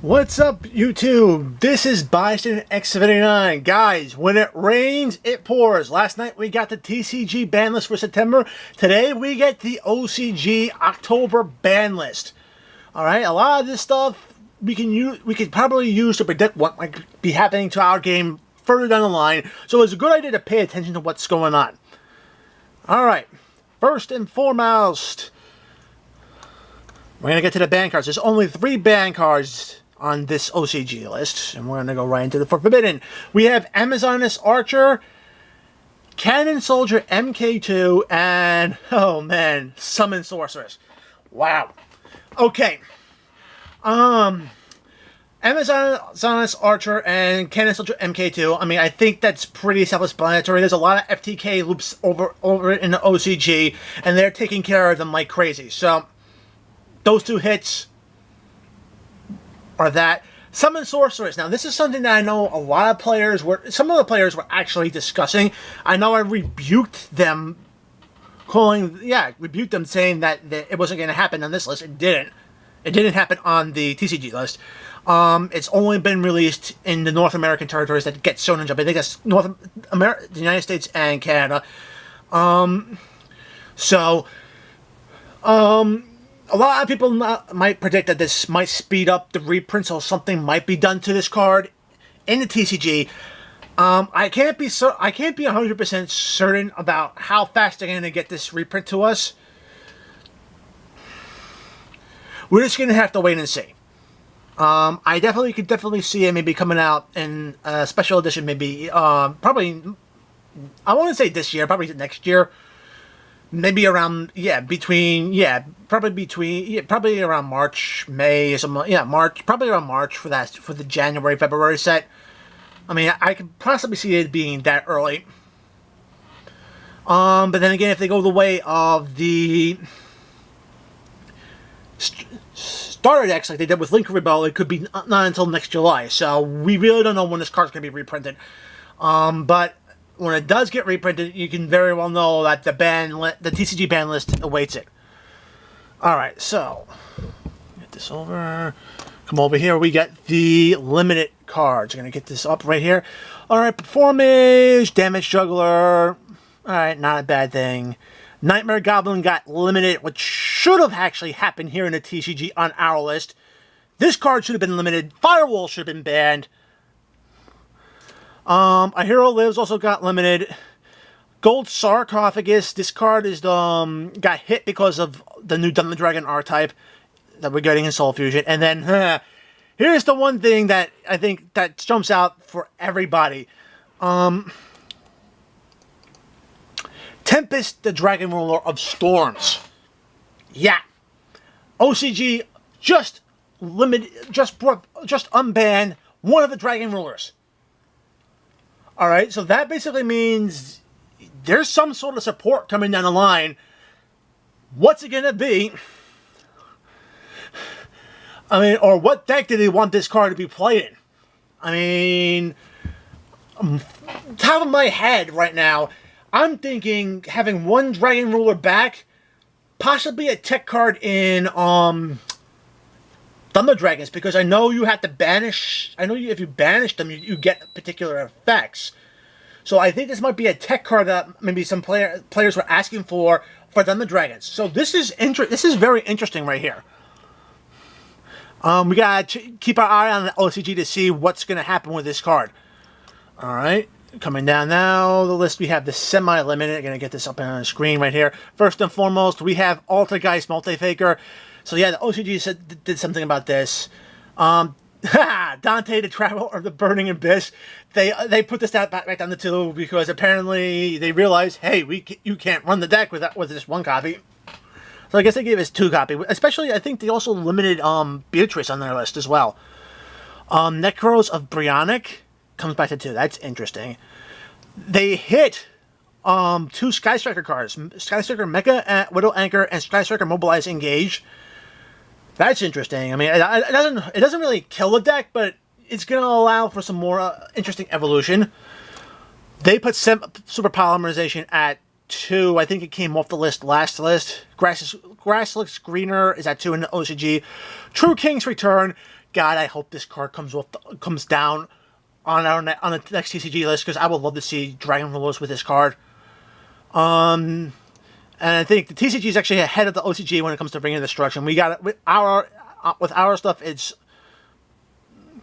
What's up, YouTube? This is Bison X79. Guys, when it rains, it pours. Last night we got the TCG ban list for September. Today we get the OCG October ban list. Alright, a lot of this stuff we could probably use to predict what might be happening to our game further down the line. So it's a good idea to pay attention to what's going on. Alright, first and foremost, we're going to get to the ban cards. There's only 3 ban cards on this OCG list, and we're going to go right into the Forbidden. We have Amazoness Archer, Cannon Soldier MK2, and, oh man, Summon Sorceress. Wow. Okay. Amazoness Archer and Cannon Soldier MK2, I mean, I think that's pretty self-explanatory. There's a lot of FTK loops over in the OCG, and they're taking care of them like crazy. So, those 2 hits are that. Summon Sorceress. Now, this is something that I know a lot of players were... Some of the players were actually discussing. I know I rebuked them, rebuked them saying that it wasn't going to happen on this list. It didn't. It didn't happen on the TCG list. It's only been released in the North American territories that get Shonen Jump. I think that's the United States and Canada. A lot of people might predict that this might speed up the reprint, so something might be done to this card in the TCG. I can't be 100% certain about how fast they're going to get this reprint to us. We're just going to have to wait and see. I could definitely see it maybe coming out in a special edition, maybe probably, I won't say this year, probably next year. Maybe around, probably around March, May, or something. March, probably around March for the January, February set. I mean, I could possibly see it being that early. But then again, if they go the way of the starter decks like they did with Link Rebel, it could be not until next July. So we really don't know when this card's going to be reprinted. But when it does get reprinted, you can very well know that the TCG ban list awaits it. Alright, so get this over. Come over here. We get the limited cards. I'm going to get this up right here. Alright, Performage, Damage Juggler. Alright, not a bad thing. Nightmare Goblin got limited, which should have actually happened here in the TCG on our list. This card should have been limited. Firewall should have been banned. A Hero Lives also got limited. Gold Sarcophagus. This card is got hit because of the new Thunder Dragon R-Type that we're getting in Soul Fusion. And then, here's the one thing that I think that jumps out for everybody. Tempest, the Dragon Ruler of Storms. Yeah. OCG just unbanned one of the Dragon Rulers. Alright, so that basically means there's some sort of support coming down the line. What's it going to be? I mean, or what deck do they want this card to be played in? I mean, top of my head right now, I'm thinking having one Dragon Ruler back, possibly a tech card in Thunder Dragons, because I know you have to banish. I know if you banish them, you get particular effects. So I think this might be a tech card that maybe some players were asking for Thunder Dragons. So this is very interesting right here. We gotta keep our eye on the OCG to see what's gonna happen with this card. All right, coming down now the list, we have the semi-limited. I'm gonna get this up on the screen right here. First and foremost, we have Altergeist Multifaker. So yeah, the OCG did something about this. Dante the Traveler of the Burning Abyss. They put this back down to 2 because apparently they realized, hey, you can't run the deck with this 1 copy. So I guess they gave us 2 copy. Especially, I think they also limited Beatrice on their list as well. Necros of Brionic comes back to 2. That's interesting. They hit 2 Sky Striker cards. Sky Striker Mecha, Widow Anchor, and Sky Striker Mobilize Engage. That's interesting. I mean, it doesn't really kill the deck, but it's going to allow for some more interesting evolution. They put Super Polymerization at 2. I think it came off the last list. Grass Looks Greener is at 2 in the OCG. True King's Return. God, I hope this card comes down on the next TCG list, because I would love to see Dragon Rulers with this card. And I think the TCG is actually ahead of the OCG when it comes to bringing destruction. We got it with our stuff. It's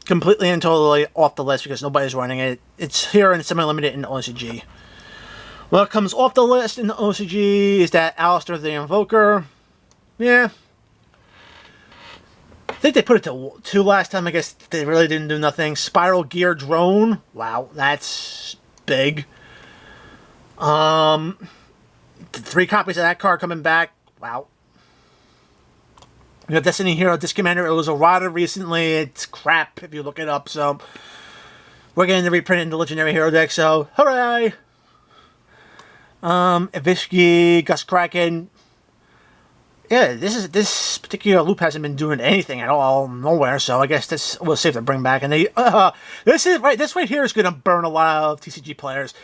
completely and totally off the list because nobody's running it. It's here and semi-limited in the OCG. What comes off the list in the OCG is that Alistair the Invoker. Yeah. I think they put it to 2 last time. I guess they really didn't do nothing. Spiral Gear Drone. Wow, that's big. 3 copies of that card coming back. Wow. You got Destiny Hero Disc Commander. It was errata recently. It's crap if you look it up. So we're getting to reprint in the Legendary Hero deck. So hooray! Evishki, Gus Kraken. Yeah, this particular loop hasn't been doing anything at all, nowhere. So I guess this was safe to bring back. And they this right here is gonna burn a lot of TCG players.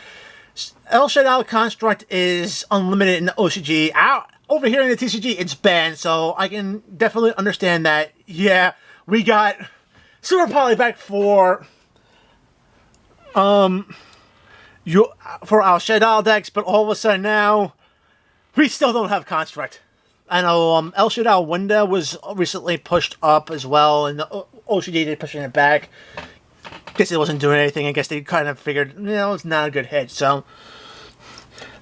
El Shaddai Construct is unlimited in the OCG. Over here in the TCG, it's banned, so I can definitely understand that. Yeah, we got Super Poly back for our Shaddai decks, but all of a sudden now, we still don't have Construct. I know El Shaddai Window was recently pushed up as well, and the OCG they're pushing it back. Guess it wasn't doing anything. I guess they kind of figured, it's not a good hit. So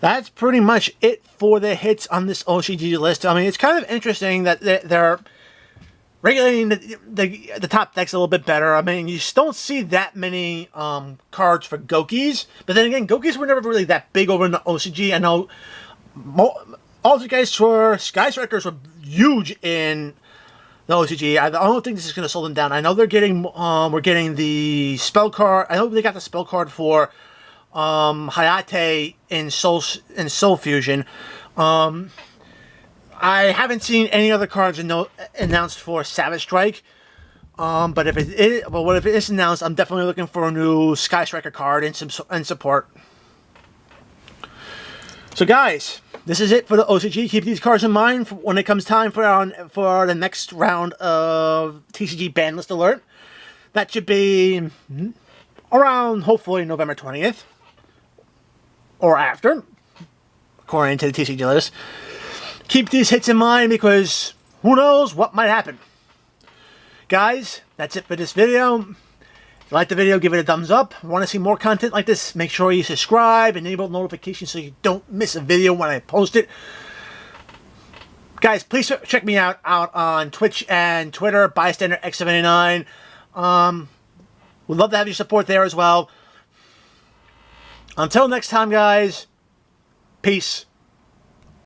that's pretty much it for the hits on this OCG list. I mean, it's kind of interesting that they're regulating the top decks a little bit better. I mean, you just don't see that many cards for Gokis. But then again, Gokis were never really that big over in the OCG. I know all the guys for Sky Strikers were huge in the OCG. I don't think this is going to slow them down. I know they're getting, we're getting the spell card. I hope they got the spell card for Hayate in Soul Fusion. I haven't seen any other cards announced for Savage Strike. But if it is announced, I'm definitely looking for a new Sky Striker card and support. So guys, this is it for the OCG. Keep these cards in mind when it comes time for the next round of TCG ban list alert. That should be around, hopefully, November 20th. Or after, according to the TCG list. Keep these hits in mind because who knows what might happen. Guys, that's it for this video. If you like the video, give it a thumbs up. If you want to see more content like this, make sure you subscribe, enable notifications so you don't miss a video when I post it. Guys, please check me out on Twitch and Twitter, BystanderX79. We'd love to have your support there as well. Until next time, guys, peace.